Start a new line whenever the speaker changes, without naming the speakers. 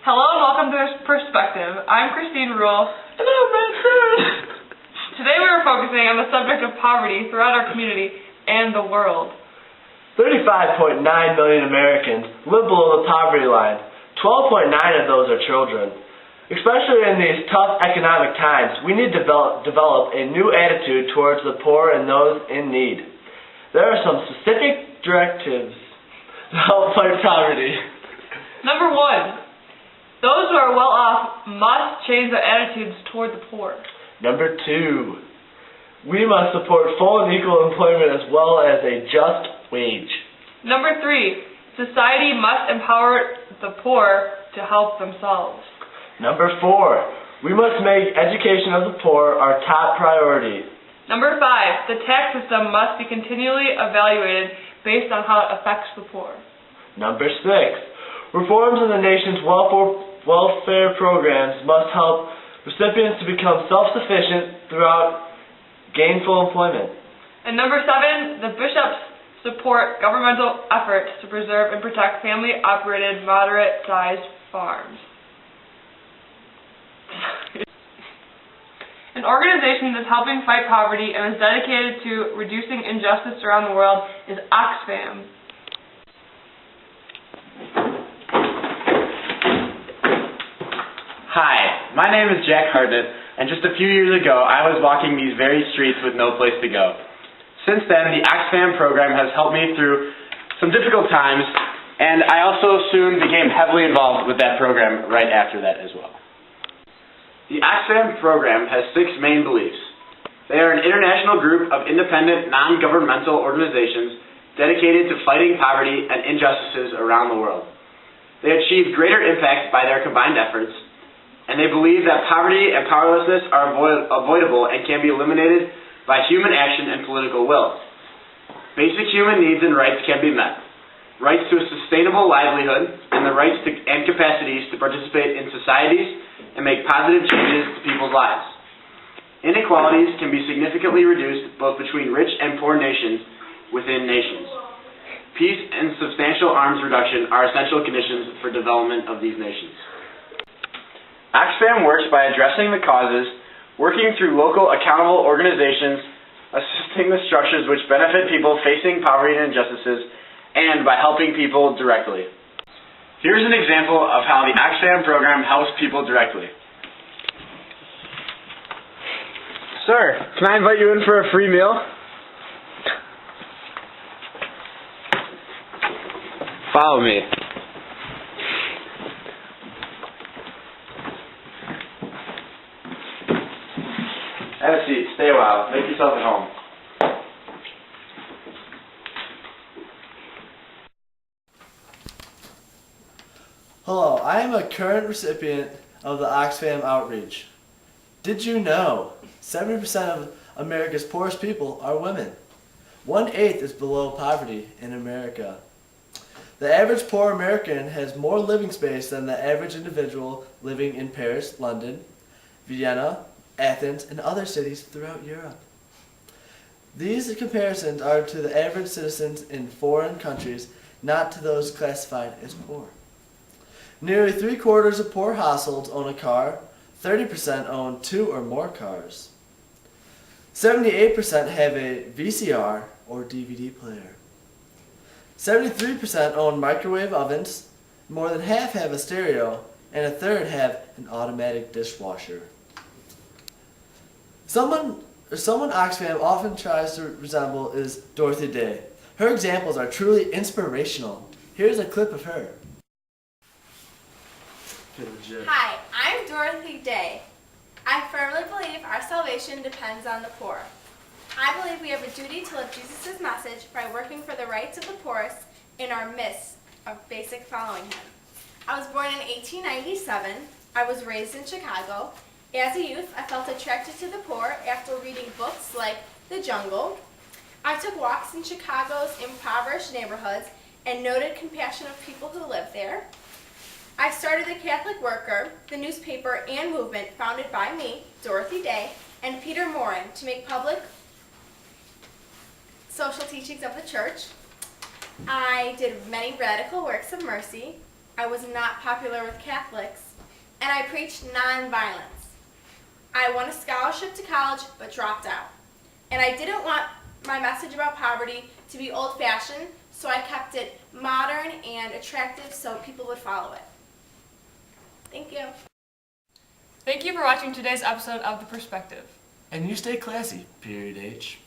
Hello and welcome to Perspective. I'm Christine Rule.
And I'm Matt Stern.
Today we are focusing on the subject of poverty throughout our community and the world.
35.9 million Americans live below the poverty line. 12.9 of those are children. Especially in these tough economic times, we need to develop a new attitude towards the poor and those in need. There are some specific directives to help fight poverty.
Number 1. Those who are well off must change their attitudes toward the poor.
Number 2. We must support full and equal employment as well as a just wage.
Number 3. Society must empower the poor to help themselves.
Number 4. We must make education of the poor our top priority.
Number 5. The tax system must be continually evaluated based on how it affects the poor.
Number 6. Reforms in the nation's welfare programs must help recipients to become self-sufficient throughout gainful employment.
And number 7. The bishops support governmental efforts to preserve and protect family-operated, moderate-sized farms. An organization that's helping fight poverty and is dedicated to reducing injustice around the world is Oxfam.
Hi, my name is Jack Hartnett, and just a few years ago I was walking these very streets with no place to go. Since then, the Oxfam program has helped me through some difficult times, and I also soon became heavily involved with that program right after that as well. The Oxfam program has 6 main beliefs. They are an international group of independent, non-governmental organizations dedicated to fighting poverty and injustices around the world. They achieve greater impact by their combined efforts, and they believe that poverty and powerlessness are avoidable and can be eliminated by human action and political will. Basic human needs and rights can be met. Rights to a sustainable livelihood and the rights to, and capacities to participate in societies and make positive changes to people's lives. Inequalities can be significantly reduced both between rich and poor nations within nations. Peace and substantial arms reduction are essential conditions for development of these nations. Oxfam works by addressing the causes, working through local accountable organizations, assisting the structures which benefit people facing poverty and injustices, and by helping people directly. Here's an example of how the Oxfam program helps people directly. Sir, can I invite you in for a free meal? Follow me. Have a seat. Stay a while. Make yourself at home.
Hello, I am a current recipient of the Oxfam outreach. Did you know 70% of America's poorest people are women? 1/8 is below poverty in America. The average poor American has more living space than the average individual living in Paris, London, Vienna, Athens, and other cities throughout Europe. These comparisons are to the average citizens in foreign countries, not to those classified as poor. Nearly 3/4 of poor households own a car, 30% own 2 or more cars. 78% have a VCR or DVD player. 73% own microwave ovens, more than half have a stereo, and a third have an automatic dishwasher. Someone Oxfam often tries to resemble is Dorothy Day. Her examples are truly inspirational. Here's a clip of her.
Hi, I'm Dorothy Day. I firmly believe our salvation depends on the poor. I believe we have a duty to live Jesus' message by working for the rights of the poorest in our midst of basic following him. I was born in 1897. I was raised in Chicago. As a youth, I felt attracted to the poor after reading books like The Jungle. I took walks in Chicago's impoverished neighborhoods and noted compassion of people who lived there. I started the Catholic Worker, the newspaper and movement founded by me, Dorothy Day, and Peter Morin to make public social teachings of the church. I did many radical works of mercy. I was not popular with Catholics, and I preached nonviolence. I won a scholarship to college but dropped out. And I didn't want my message about poverty to be old-fashioned, so I kept it modern and attractive so people would follow it. Thank you.
Thank you for watching today's episode of The Perspective.
And you stay classy, period H.